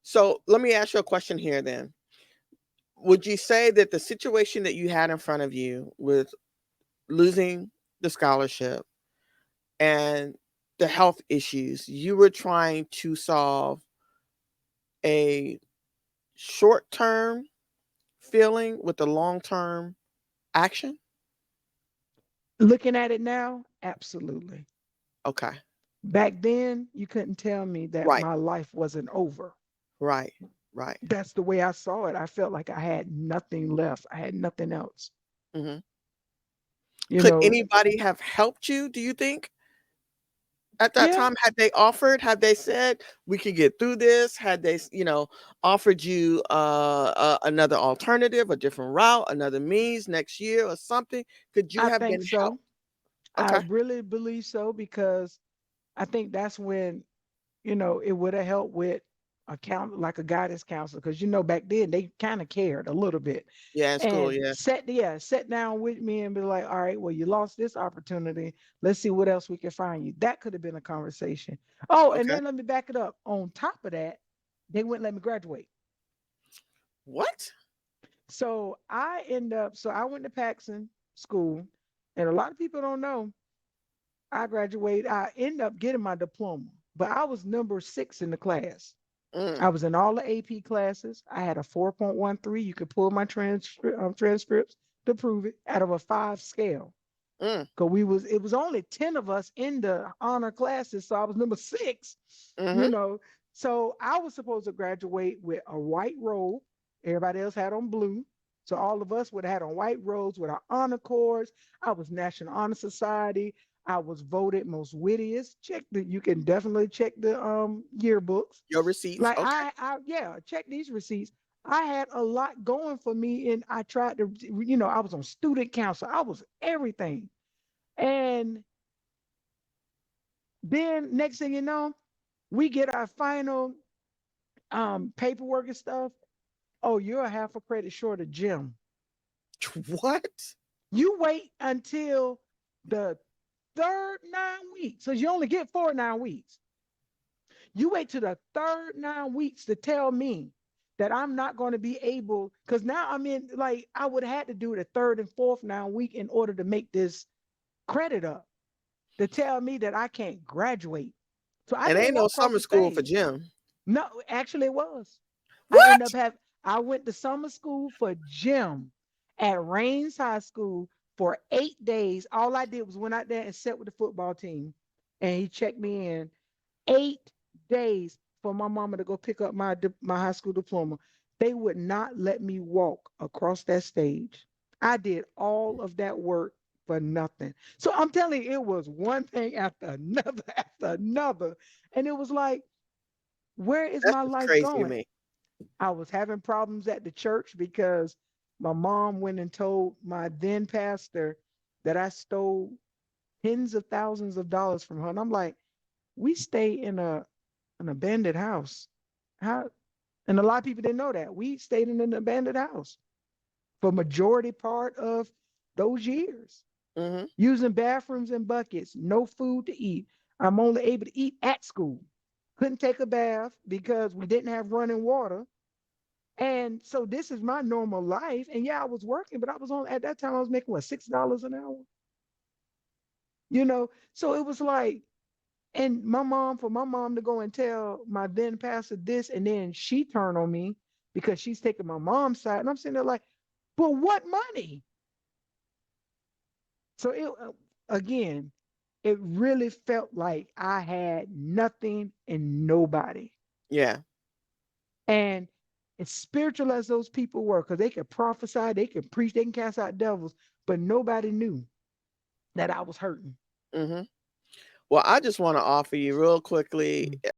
So let me ask you a question here then. Would you say that the situation that you had in front of you with losing the scholarship and the health issues, you were trying to solve a short term feeling with a long term action? Looking at it now, absolutely. Okay. Back then, you couldn't tell me that Right. my life wasn't over. Right. Right. That's the way I saw it. I felt like I had nothing left. I had nothing else. Hmm. You Could know, anybody have helped you, do you think, at that yeah, time? Had they offered, had they said we can get through this, had they, offered you another alternative, a different route, another means next year or something? Could you I have think been so. helped? I Okay. really believe so because I think that's when, it would have helped with like a guidance counselor. Because back then they kind of cared a little bit. Yeah, in school, And yeah. sit down with me and be like, all right, well, you lost this opportunity. Let's see what else we can find you. That could have been a conversation. Oh, and Okay. then let me back it up. On top of that, they wouldn't let me graduate. What? So I went to Paxson School, and a lot of people don't know I end up getting my diploma, but I was number 6 in the class. I Mm, was in all the AP classes. I had a 4.13. You could pull my transcripts to prove it out of a 5 scale. mm, Because it was only 10 of us in the honor classes, so I was number 6, you mhm. know. So I was supposed to graduate with a white robe. Everybody else had on blue. So all of us would have had on white robes with our honor cords. I was National Honor Society. I was voted most wittiest. You can definitely check the yearbooks. Your receipts, Like okay. yeah, check these receipts. I had a lot going for me, and I tried to, I was on student council. I was everything. And then next thing you know, we get our final paperwork and stuff. Oh, you're a half a credit short of gym. What? You wait until the third 9 weeks. So you only get 4 9 weeks. You wait to the third 9 weeks to tell me that I'm not going to be able, because now I'm in, like, I would have had to do the third and fourth 9 week in order to make this credit up, to tell me that I can't graduate. So I And didn't ain't no walk across summer the school for stage. gym. No, actually it was. I ended up What? having I went to summer school for gym at Rains High School for 8 days. All I did was went out there and sat with the football team, and he checked me in. 8 days for my mama to go pick up my high school diploma. They would not let me walk across that stage. I did all of that work for nothing. So I'm telling you, it was one thing after another after another. And it was like, where is That's my just life crazy to going? me. I was having problems at the church because my mom went and told my then pastor that I stole tens of thousands of dollars from her. And I'm like, we stay in an abandoned house. How? And a lot of people didn't know that. We stayed in an abandoned house for majority part of those years, Mhm. using bathrooms and buckets, no food to eat. I'm only able to eat at school. Couldn't take a bath because we didn't have running water. And so this is my normal life. And yeah, I was working, but I was on at that time I was making what, $6 an hour? So it was like, and for my mom to go and tell my then pastor this, and then she turned on me because she's taking my mom's side. And I'm sitting there like, but what money? So again, it really felt like I had nothing and nobody. Yeah. And as spiritual as those people were, because they could prophesy, they could preach, they can cast out devils, but nobody knew that I was hurting. Mhm. Well, I just wanna offer you real quickly, Mm.